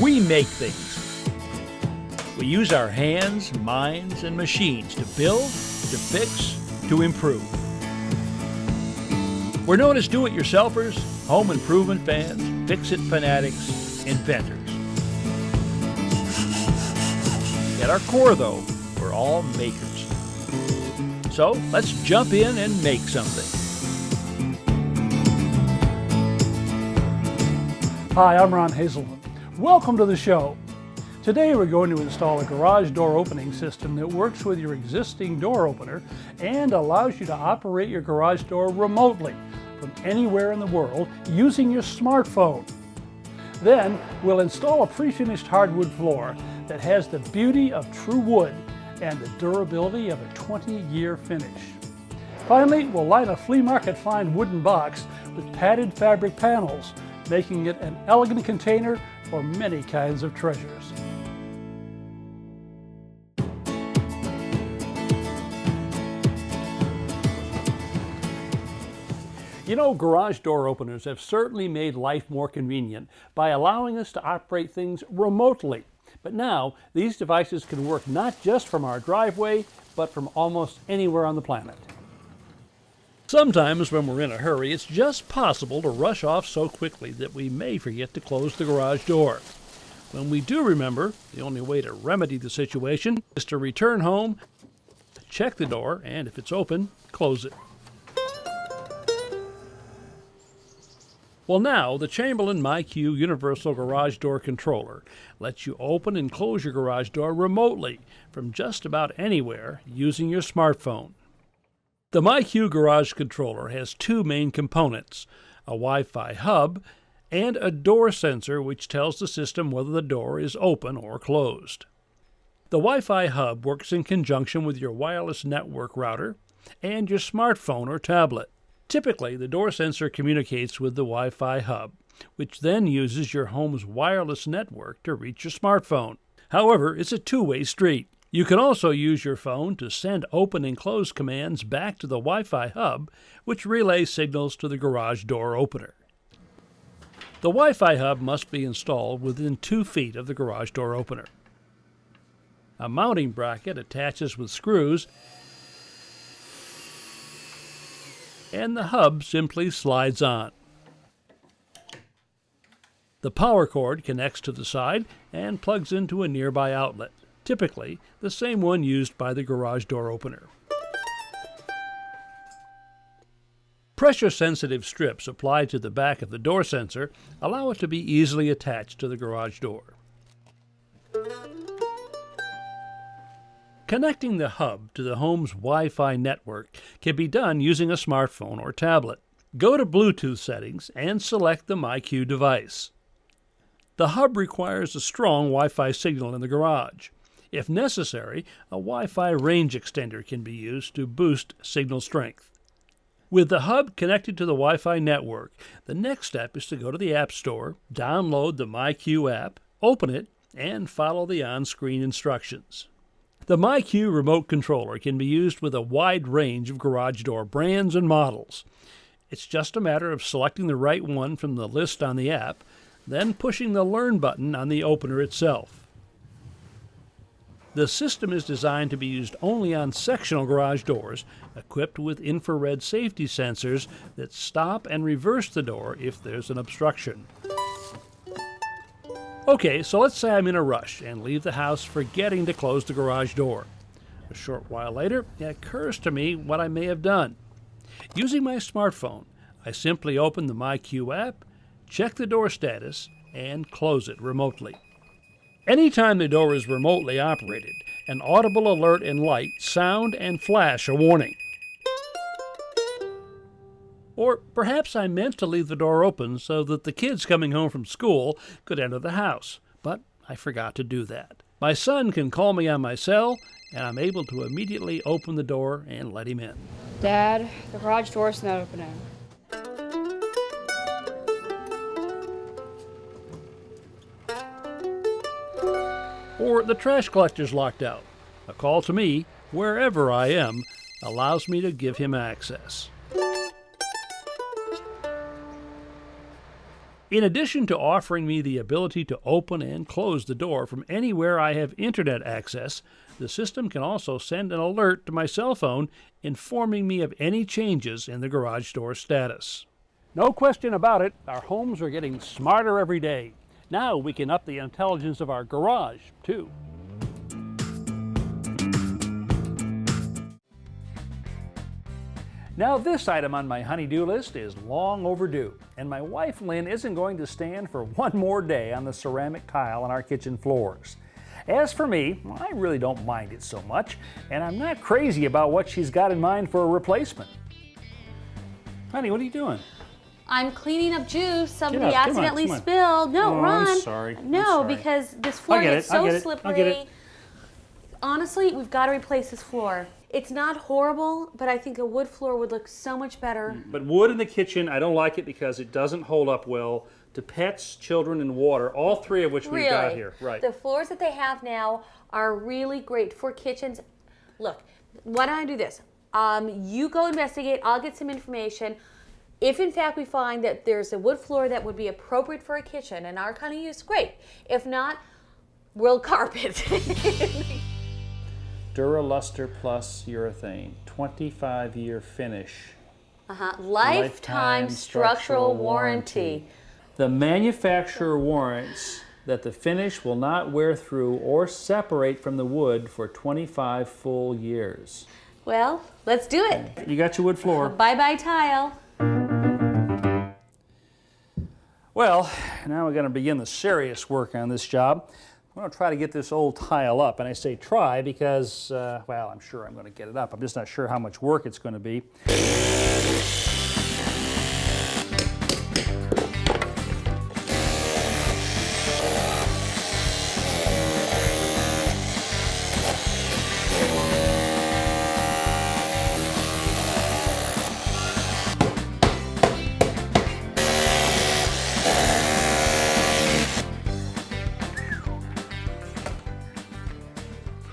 we make things. We use our hands, minds, and machines to build, to fix, to improve. We're known as do-it-yourselfers, home improvement fans, fix-it fanatics, inventors. At our core, though, we're all makers. So let's jump in and make something. Hi, I'm Ron Hazelton. Welcome to the show. Today we're going to install a garage door opening system that works with your existing door opener and allows you to operate your garage door remotely from anywhere in the world using your smartphone. Then we'll install a pre-finished hardwood floor that has the beauty of true wood and the durability of a 20-year finish. Finally, we'll line a flea market fine wooden box with padded fabric panels, making it an elegant container for many kinds of treasures. You know, garage door openers have certainly made life more convenient by allowing us to operate things remotely. But now, these devices can work not just from our driveway, but from almost anywhere on the planet. Sometimes when we're in a hurry, it's just possible to rush off so quickly that we may forget to close the garage door. When we do remember, the only way to remedy the situation is to return home, check the door, and if it's open, close it. Well, now, the Chamberlain MyQ Universal Garage Door Controller lets you open and close your garage door remotely from just about anywhere using your smartphone. The MyQ Garage Controller has two main components, a Wi-Fi hub and a door sensor which tells the system whether the door is open or closed. The Wi-Fi hub works in conjunction with your wireless network router and your smartphone or tablet. Typically, the door sensor communicates with the Wi-Fi hub, which then uses your home's wireless network to reach your smartphone. However, it's a two-way street. You can also use your phone to send open and close commands back to the Wi-Fi hub, which relays signals to the garage door opener. The Wi-Fi hub must be installed within 2 feet of the garage door opener. A mounting bracket attaches with screws, and the hub simply slides on. The power cord connects to the side and plugs into a nearby outlet, typically the same one used by the garage door opener. Pressure-sensitive strips applied to the back of the door sensor allow it to be easily attached to the garage door. Connecting the hub to the home's Wi-Fi network can be done using a smartphone or tablet. Go to Bluetooth settings and select the MyQ device. The hub requires a strong Wi-Fi signal in the garage. If necessary, a Wi-Fi range extender can be used to boost signal strength. With the hub connected to the Wi-Fi network, the next step is to go to the App Store, download the MyQ app, open it, and follow the on-screen instructions. The MyQ remote controller can be used with a wide range of garage door brands and models. It's just a matter of selecting the right one from the list on the app, then pushing the Learn button on the opener itself. The system is designed to be used only on sectional garage doors, equipped with infrared safety sensors that stop and reverse the door if there's an obstruction. Okay, so let's say I'm in a rush and leave the house forgetting to close the garage door. A short while later, it occurs to me what I may have done. Using my smartphone, I simply open the MyQ app, check the door status, and close it remotely. Anytime the door is remotely operated, an audible alert and light sound and flash a warning. Or perhaps I meant to leave the door open so that the kids coming home from school could enter the house, but I forgot to do that. My son can call me on my cell, and I'm able to immediately open the door and let him in. Dad, the garage door's not opening. Or the trash collector's locked out. A call to me, wherever I am, allows me to give him access. In addition to offering me the ability to open and close the door from anywhere I have internet access, the system can also send an alert to my cell phone informing me of any changes in the garage door status. No question about it, our homes are getting smarter every day. Now we can up the intelligence of our garage, too. Now this item on my honey-do list is long overdue, and my wife Lynn isn't going to stand for one more day on the ceramic tile on our kitchen floors. As for me, I really don't mind it so much, and I'm not crazy about what she's got in mind for a replacement. Honey, what are you doing? I'm cleaning up juice somebody accidentally spilled. No, Ron. I'm sorry. No, because this floor gets so slippery. Honestly, we've got to replace this floor. It's not horrible, but I think a wood floor would look so much better. But wood in the kitchen, I don't like it because it doesn't hold up well to pets, children, and water, all three of which we've got here. Right. The floors that they have now are really great for kitchens. Look, why don't I do this? You go investigate, I'll get some information. If in fact we find that there's a wood floor that would be appropriate for a kitchen and our kind of use, great. If not, we'll carpet. Duraluster Plus urethane, 25-year finish. Lifetime structural warranty. The manufacturer warrants that the finish will not wear through or separate from the wood for 25 full years. Well, let's do it. You got your wood floor. Bye-bye tile. Well, now we're going to begin the serious work on this job. I'm going to try to get this old tile up, and I say try because, well, I'm sure I'm going to get it up. I'm just not sure how much work it's going to be.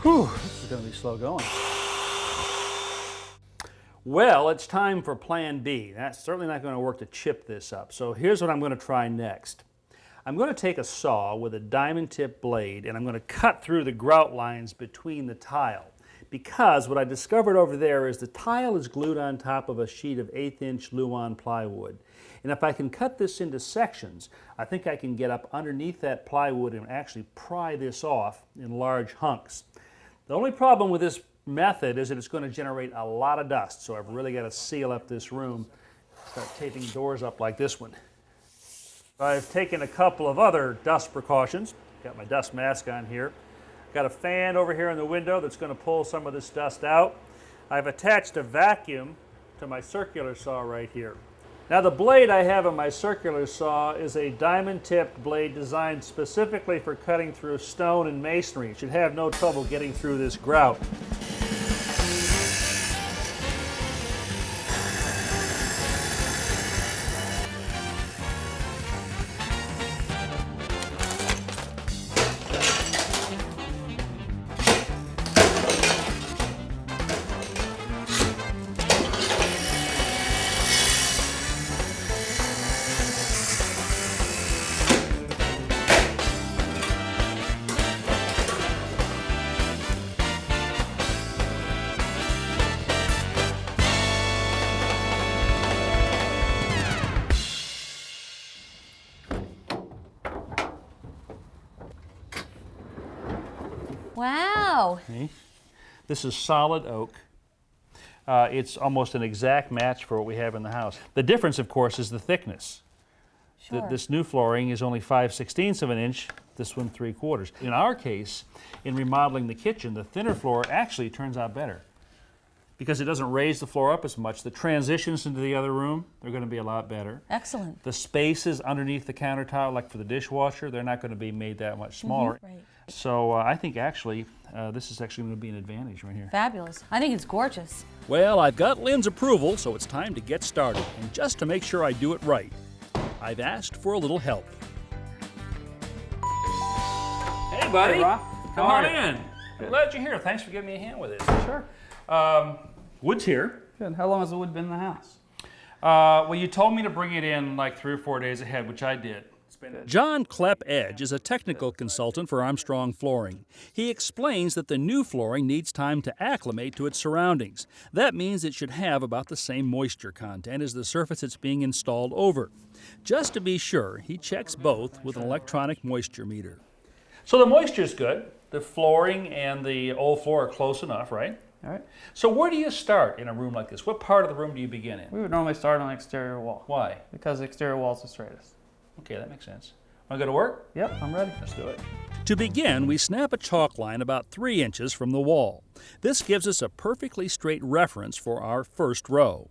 Whew, this is going to be slow going. Well, it's time for Plan B. That's certainly not going to work to chip this up. So here's what I'm going to try next. I'm going to take a saw with a diamond tip blade and I'm going to cut through the grout lines between the tile. Because what I discovered over there is the tile is glued on top of a sheet of 1/8-inch Luan plywood. And if I can cut this into sections, I think I can get up underneath that plywood and actually pry this off in large hunks. The only problem with this method is that it's going to generate a lot of dust, so I've really got to seal up this room, start taping doors up like this one. I've taken a couple of other dust precautions. Got my dust mask on here. Got a fan over here in the window that's going to pull some of this dust out. I've attached a vacuum to my circular saw right here. Now the blade I have on my circular saw is a diamond-tipped blade designed specifically for cutting through stone and masonry. It should have no trouble getting through this grout. Wow. Okay. This is solid oak. It's almost an exact match for what we have in the house. The difference, of course, is the thickness. Sure. This new flooring is only 5/16 of an inch, this one 3/4. In our case, in remodeling the kitchen, the thinner floor actually turns out better because it doesn't raise the floor up as much. The transitions into the other room, they're going to be a lot better. Excellent. The spaces underneath the countertop, like for the dishwasher, they're not going to be made that much smaller. Right. So I think actually this is actually going to be an advantage right here. Fabulous. I think it's gorgeous. Well, I've got Lynn's approval, so it's time to get started. And just to make sure I do it right, I've asked for a little help. Hey, buddy. Hey, Rob. Come How on are you? in. I'm glad you're here. Thanks for giving me a hand with this. Sure. Wood's here. Good. How long has the wood been in the house? Well, you told me to bring it in like 3 or 4 days ahead, which I did. John Klepp Edge is a technical consultant for Armstrong Flooring. He explains that the new flooring needs time to acclimate to its surroundings. That means it should have about the same moisture content as the surface it's being installed over. Just to be sure, he checks both with an electronic moisture meter. So the moisture's good. The flooring and the old floor are close enough, right? All right. So where do you start in a room like this? What part of the room do you begin in? We would normally start on the exterior wall. Why? Because the exterior wall is the straightest. Okay, that makes sense. Want to go to work? Yep, I'm ready. Let's do it. To begin, we snap a chalk line about 3 inches from the wall. This gives us a perfectly straight reference for our first row.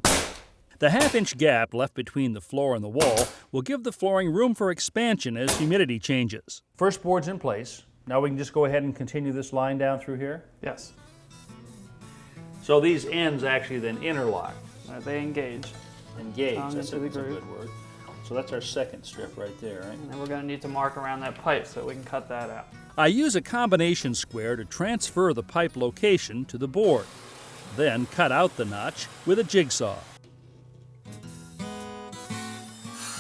The half-inch gap left between the floor and the wall will give the flooring room for expansion as humidity changes. First board's in place. Now we can just go ahead and continue this line down through here. Yes. So these ends actually then interlock. They engage. Engage, Down that's a into the groove. good word. So that's our second strip right there, right? And then we're going to need to mark around that pipe so we can cut that out. I use a combination square to transfer the pipe location to the board. Then cut out the notch with a jigsaw.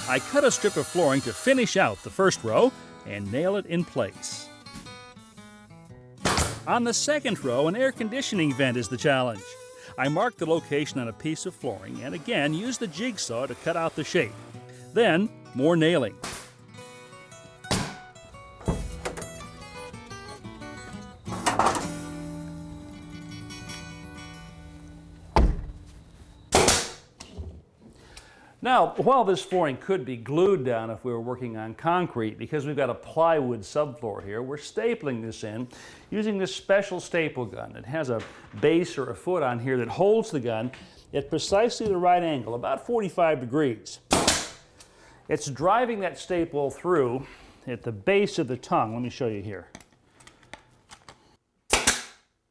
I cut a strip of flooring to finish out the first row and nail it in place. On the second row, an air conditioning vent is the challenge. I mark the location on a piece of flooring and again use the jigsaw to cut out the shape. Then, more nailing. Now, while this flooring could be glued down if we were working on concrete, because we've got a plywood subfloor here, we're stapling this in using this special staple gun. It has a base or a foot on here that holds the gun at precisely the right angle, about 45 degrees. It's driving that staple through at the base of the tongue. Let me show you here.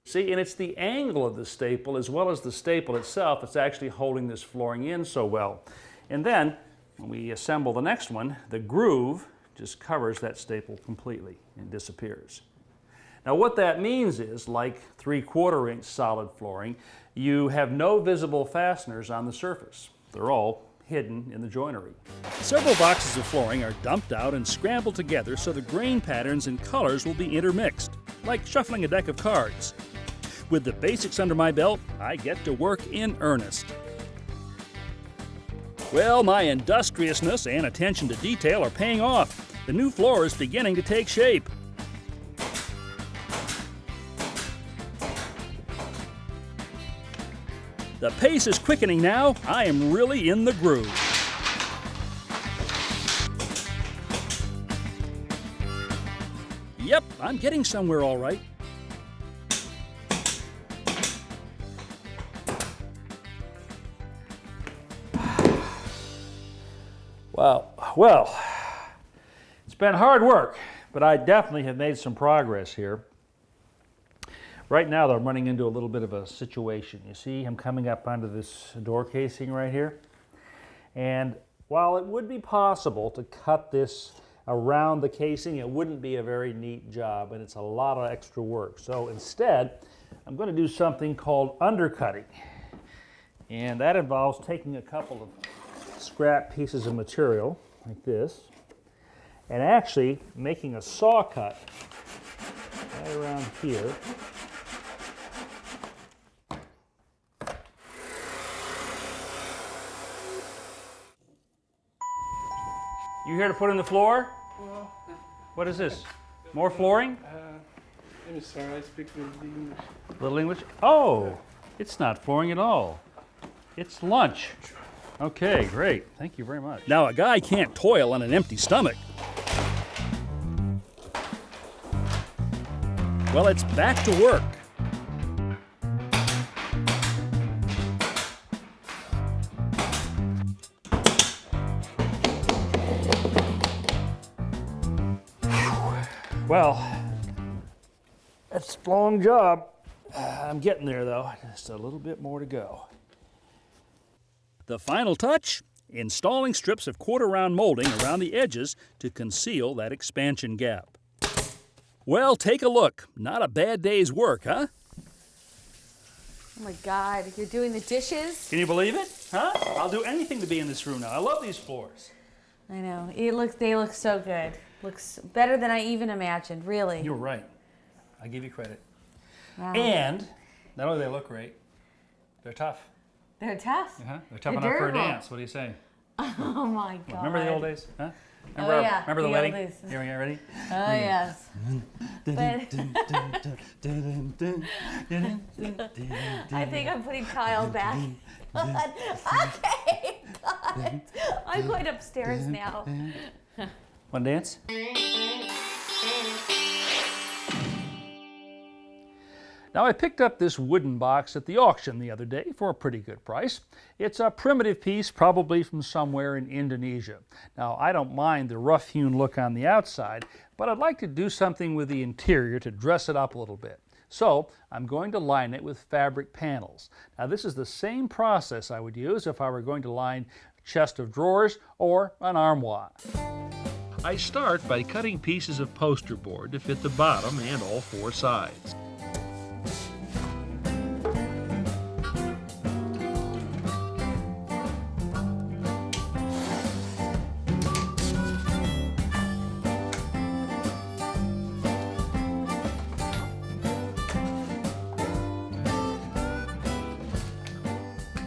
See, and it's the angle of the staple as well as the staple itself that's actually holding this flooring in so well. And then, when we assemble the next one, the groove just covers that staple completely and disappears. Now what that means is, like 3/4 inch solid flooring, you have no visible fasteners on the surface. They're all hidden in the joinery. Several boxes of flooring are dumped out and scrambled together so the grain patterns and colors will be intermixed, like shuffling a deck of cards. With the basics under my belt, I get to work in earnest. Well, my industriousness and attention to detail are paying off. The new floor is beginning to take shape. The pace is quickening now. I am really in the groove. Yep, I'm getting somewhere all right. Wow. Well, it's been hard work, but I definitely have made some progress here. Right now, though, I'm running into a little bit of a situation. You see, I'm coming up onto this door casing right here. And while it would be possible to cut this around the casing, it wouldn't be a very neat job, and it's a lot of extra work. So instead, I'm going to do something called undercutting. And that involves taking a couple of scrap pieces of material, like this, and actually making a saw cut right around here. You here to put in the floor? Well, What is this? More flooring? I'm sorry, I speak little English. Little English? Oh, it's not flooring at all. It's lunch. Okay, great. Thank you very much. Now, a guy can't toil on an empty stomach. Well, it's back to work. Well, it's a long job. I'm getting there, though. Just a little bit more to go. The final touch? Installing strips of quarter-round molding around the edges to conceal that expansion gap. Well, take a look. Not a bad day's work, huh? Oh my God, you're doing the dishes? Can you believe it? Huh? I'll do anything to be in this room now. I love these floors. I know. They look so good. Looks better than I even imagined, really. You're right. I give you credit. Wow. And not only do they look great, they're tough. They're tough. They're tough enough for a dance. What do you say? Oh my God. Remember the old days? Huh? Yeah. Remember the old wedding? days. Here we are, ready? Oh yes. But I think I'm putting Kyle back. Okay, God. I'm going upstairs now. Want to dance? Now, I picked up this wooden box at the auction the other day for a pretty good price. It's a primitive piece, probably from somewhere in Indonesia. Now, I don't mind the rough-hewn look on the outside, but I'd like to do something with the interior to dress it up a little bit. So, I'm going to line it with fabric panels. Now, this is the same process I would use if I were going to line a chest of drawers or an armoire. I start by cutting pieces of poster board to fit the bottom and all four sides.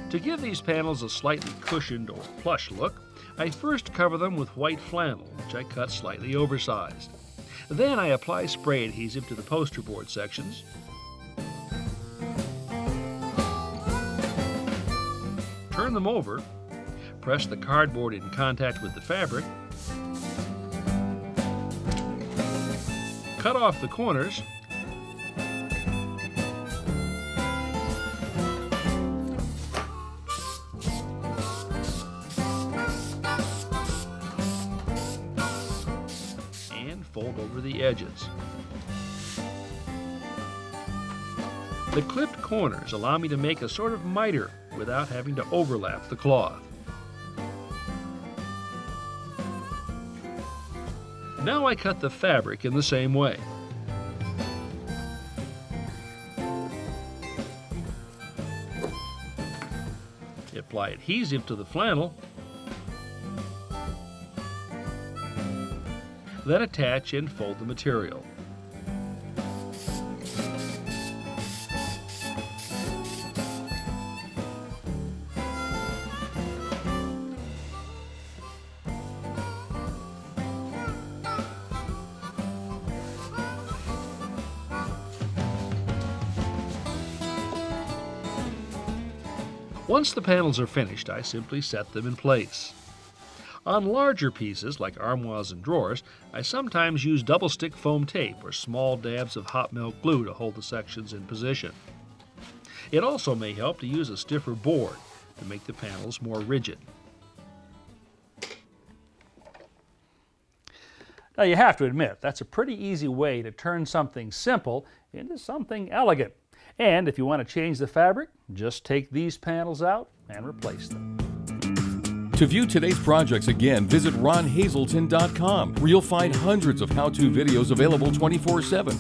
To give these panels a slightly cushioned or plush look, I first cover them with white flannel, which I cut slightly oversized. Then I apply spray adhesive to the poster board sections. Turn them over, press the cardboard in contact with the fabric, cut off the corners, fold over the edges. The clipped corners allow me to make a sort of miter without having to overlap the cloth. Now I cut the fabric in the same way. Apply adhesive to the flannel, then attach and fold the material. Once the panels are finished, I simply set them in place. On larger pieces, like armoires and drawers, I sometimes use double-stick foam tape or small dabs of hot melt glue to hold the sections in position. It also may help to use a stiffer board to make the panels more rigid. Now, you have to admit, that's a pretty easy way to turn something simple into something elegant. And if you want to change the fabric, just take these panels out and replace them. To view today's projects again, visit ronhazelton.com, where you'll find hundreds of how-to videos available 24/7.